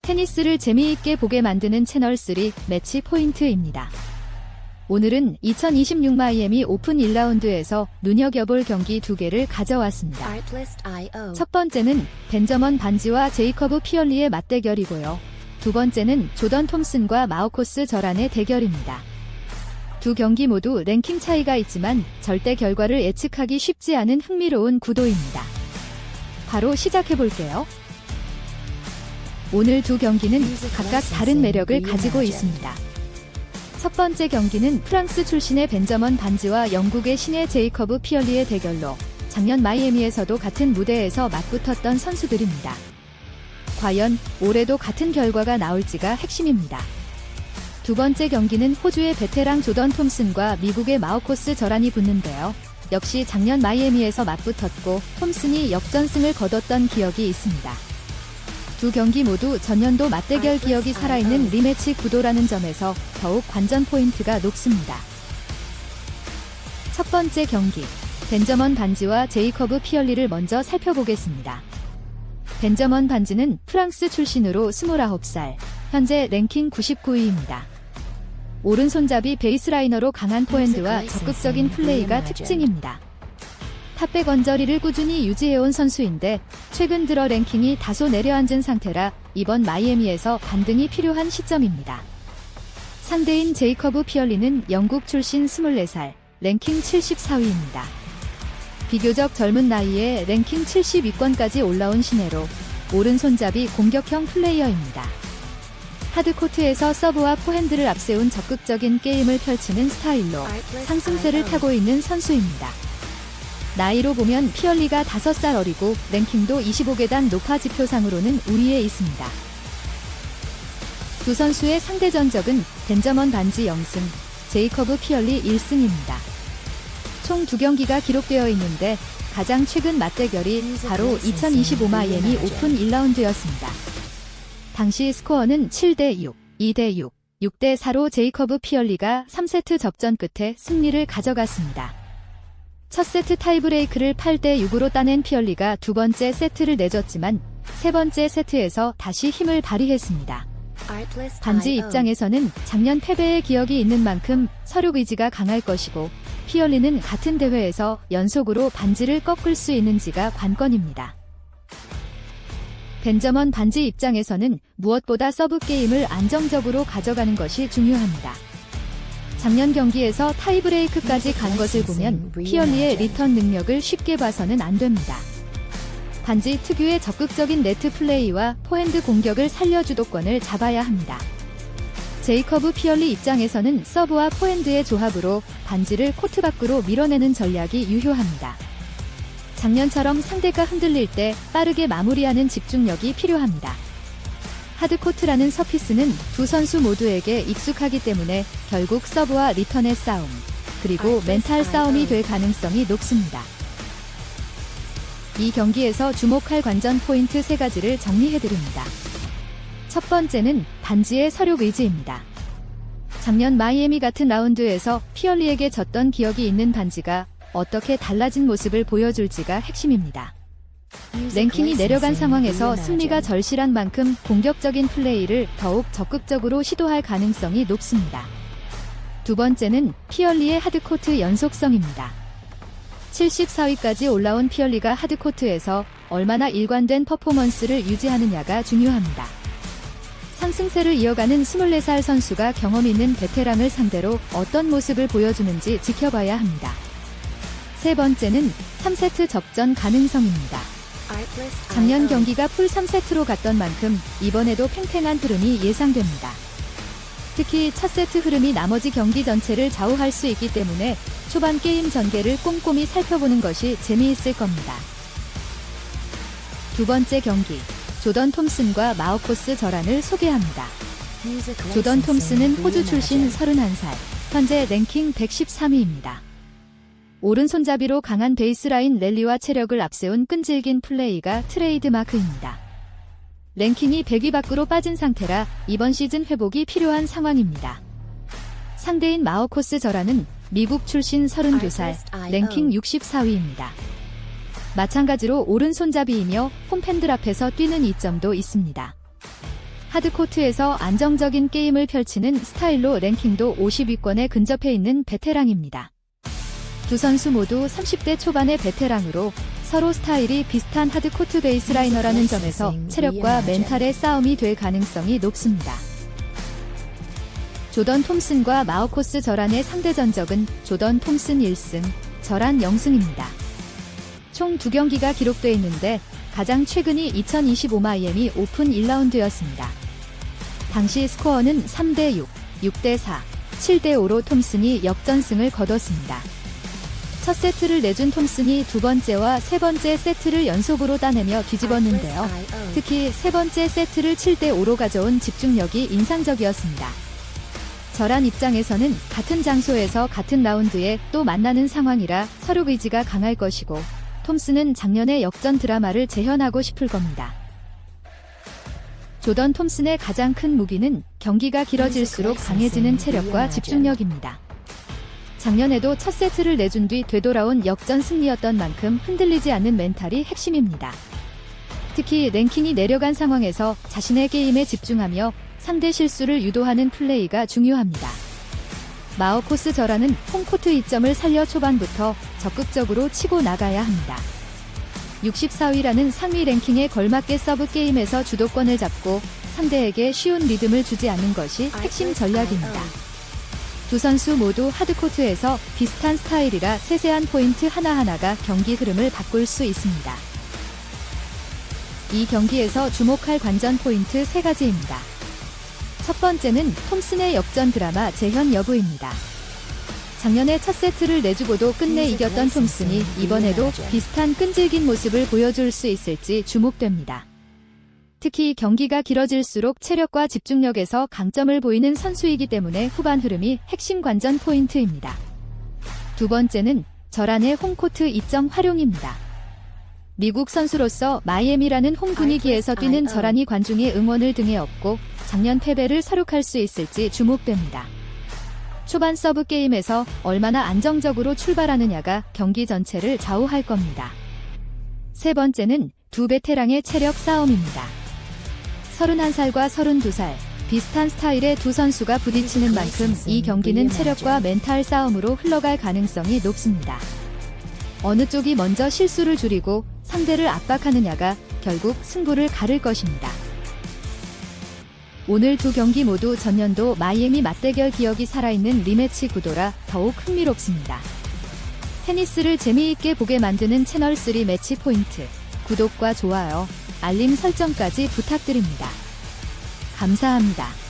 테니스를 재미있게 보게 만드는 채널3 매치 포인트입니다. 오늘은 2026 마이애미 오픈 1라운드에서 눈여겨볼 경기 2개를 가져왔습니다. 첫 번째는 벤저먼 반지와 제이커브 피얼리의 맞대결이고요. 두 번째는 조던 톰슨과 마우코스 저란의 대결입니다. 두 경기 모두 랭킹 차이가 있지만 절대 결과를 예측하기 쉽지 않은 흥미로운 구도입니다. 바로 시작해볼게요. 오늘 두 경기는 각각 다른 매력을 가지고 있습니다. 첫 번째 경기는 프랑스 출신의 벤저먼 반지와 영국의 신예 제이커브 피얼리의 대결로 작년 마이애미에서도 같은 무대에서 맞붙었던 선수들입니다. 과연 올해도 같은 결과가 나올지가 핵심입니다. 두 번째 경기는 호주의 베테랑 조던 톰슨과 미국의 마우코스 저란이 붙는데요. 역시 작년 마이애미에서 맞붙었고 톰슨이 역전승을 거뒀던 기억이 있습니다. 두 경기 모두 전년도 맞대결 기억이 살아있는 리매치 구도라는 점에서 더욱 관전 포인트가 높습니다. 첫 번째 경기, 벤저먼 반지와 제이커브 피얼리를 먼저 살펴보겠습니다. 벤저먼 반지는 프랑스 출신으로 29살, 현재 랭킹 99위입니다. 오른손잡이 베이스라이너로 강한 포핸드와 적극적인 플레이가 특징입니다. 탑백 언저리를 꾸준히 유지해온 선수인데 최근 들어 랭킹이 다소 내려앉은 상태라 이번 마이애미에서 반등이 필요한 시점입니다. 상대인 제이커브 피얼리는 영국 출신 24살, 랭킹 74위입니다. 비교적 젊은 나이에 랭킹 70위권까지 올라온 신예로 오른손잡이 공격형 플레이어입니다. 하드코트에서 서브와 포핸드를 앞세운 적극적인 게임을 펼치는 스타일로 상승세를 타고 있는 선수입니다. 나이로 보면 피얼리가 5살 어리고 랭킹도 25계단 높아 지표상으로는 우위에 있습니다. 두 선수의 상대 전적은 벤저먼 반지 0승, 제이커브 피얼리 1승입니다. 총 2경기가 기록되어 있는데 가장 최근 맞대결이 바로 2025 마이애미 오픈 1라운드였습니다. 당시 스코어는 7대6, 2대6, 6대4로 제이커브 피얼리가 3세트 접전 끝에 승리를 가져갔습니다. 첫 세트 타이브레이크를 8대6으로 따낸 피얼리가 두 번째 세트를 내줬지만 세 번째 세트에서 다시 힘을 발휘했습니다. 반지 입장에서는 작년 패배의 기억이 있는 만큼 서륙 의지가 강할 것이고 피얼리는 같은 대회에서 연속으로 반지를 꺾을 수 있는지가 관건입니다. 벤저먼 반지 입장에서는 무엇보다 서브 게임을 안정적으로 가져가는 것이 중요합니다. 작년 경기에서 타이브레이크까지 간 것을 보면 피얼리의 리턴 능력을 쉽게 봐서는 안 됩니다. 반지 특유의 적극적인 네트 플레이와 포핸드 공격을 살려 주도권을 잡아야 합니다. 제이커브 피얼리 입장에서는 서브와 포핸드의 조합으로 반지를 코트 밖으로 밀어내는 전략이 유효합니다. 작년처럼 상대가 흔들릴 때 빠르게 마무리하는 집중력이 필요합니다. 하드코트라는 서피스는 두 선수 모두에게 익숙하기 때문에 결국 서브와 리턴의 싸움, 그리고 멘탈 싸움이 될 가능성이 높습니다. 이 경기에서 주목할 관전 포인트 3가지를 정리해드립니다. 첫 번째는 반지의 서륙 의지입니다. 작년 마이애미 같은 라운드에서 피얼리에게 졌던 기억이 있는 반지가 어떻게 달라진 모습을 보여줄지가 핵심입니다. 랭킹이 내려간 상황에서 승리가 절실한 만큼 공격적인 플레이를 더욱 적극적으로 시도할 가능성이 높습니다. 두 번째는 피얼리의 하드코트 연속성입니다. 74위까지 올라온 피얼리가 하드코트에서 얼마나 일관된 퍼포먼스를 유지하느냐가 중요합니다. 상승세를 이어가는 24살 선수가 경험 있는 베테랑을 상대로 어떤 모습을 보여주는지 지켜봐야 합니다. 세 번째는 3세트 접전 가능성입니다. 작년 경기가 풀 3세트로 갔던 만큼 이번에도 팽팽한 흐름이 예상됩니다. 특히 첫 세트 흐름이 나머지 경기 전체를 좌우할 수 있기 때문에 초반 게임 전개를 꼼꼼히 살펴보는 것이 재미있을 겁니다. 두 번째 경기, 조던 톰슨과 마우코스 저란을 소개합니다. 조던 톰슨은 호주 출신 31살, 현재 랭킹 113위입니다. 오른손잡이로 강한 베이스라인 랠리와 체력을 앞세운 끈질긴 플레이가 트레이드 마크입니다. 랭킹이 100위 밖으로 빠진 상태라 이번 시즌 회복이 필요한 상황입니다. 상대인 마우코스 저란은 미국 출신 32살, 랭킹 64위입니다. 마찬가지로 오른손잡이이며 홈팬들 앞에서 뛰는 이점도 있습니다. 하드코트에서 안정적인 게임을 펼치는 스타일로 랭킹도 50위권에 근접해 있는 베테랑입니다. 두 선수 모두 30대 초반의 베테랑으로 서로 스타일이 비슷한 하드코트 베이스라이너라는 점에서 체력과 멘탈의 싸움이 될 가능성이 높습니다. 조던 톰슨과 마우코스 저란의 상대 전적은 조던 톰슨 1승, 저란 0승입니다. 총 2경기가 기록돼 있는데 가장 최근이 2025 마이애미 오픈 1라운드였습니다. 당시 스코어는 3대6, 6대4, 7대5로 톰슨이 역전승을 거뒀습니다. 첫 세트를 내준 톰슨이 두 번째와 세 번째 세트를 연속으로 따내며 뒤집었는데요. 특히 세 번째 세트를 7대5로 가져온 집중력이 인상적이었습니다. 저란 입장에서는 같은 장소에서 같은 라운드에 또 만나는 상황이라 서로 의지가 강할 것이고 톰슨은 작년의 역전 드라마를 재현하고 싶을 겁니다. 조던 톰슨의 가장 큰 무기는 경기가 길어질수록 강해지는 체력과 집중력입니다. 작년에도 첫 세트를 내준 뒤 되돌아온 역전 승리였던 만큼 흔들리지 않는 멘탈이 핵심입니다. 특히 랭킹이 내려간 상황에서 자신의 게임에 집중하며 상대 실수를 유도하는 플레이가 중요합니다. 마우코스 저라는 홈코트 이점을 살려 초반부터 적극적으로 치고 나가야 합니다. 64위라는 상위 랭킹에 걸맞게 서브 게임에서 주도권을 잡고 상대에게 쉬운 리듬을 주지 않는 것이 핵심 전략입니다. 두 선수 모두 하드코트에서 비슷한 스타일이라 세세한 포인트 하나하나가 경기 흐름을 바꿀 수 있습니다. 이 경기에서 주목할 관전 포인트 3가지입니다. 첫 번째는 톰슨의 역전 드라마 재현 여부입니다. 작년에 첫 세트를 내주고도 끝내 이겼던 톰슨이 이번에도 비슷한 끈질긴 모습을 보여줄 수 있을지 주목됩니다. 특히 경기가 길어질수록 체력과 집중력에서 강점을 보이는 선수이기 때문에 후반 흐름이 핵심 관전 포인트입니다. 두 번째는 저란의 홈코트 이점 활용입니다. 미국 선수로서 마이애미라는 홈 분위기에서 뛰는 저란이 관중의 응원을 등에 업고 작년 패배를 서룩할 수 있을지 주목됩니다. 초반 서브 게임에서 얼마나 안정적으로 출발하느냐가 경기 전체를 좌우할 겁니다. 세 번째는 두 베테랑의 체력 싸움입니다. 31살과 32살, 비슷한 스타일의 두 선수가 부딪히는 만큼 이 경기는 체력과 멘탈 싸움으로 흘러갈 가능성이 높습니다. 어느 쪽이 먼저 실수를 줄이고 상대를 압박하느냐가 결국 승부를 가를 것입니다. 오늘 두 경기 모두 전년도 마이애미 맞대결 기억이 살아있는 리매치 구도라 더욱 흥미롭습니다. 테니스를 재미있게 보게 만드는 채널3 매치 포인트, 구독과 좋아요, 알림 설정까지 부탁드립니다. 감사합니다.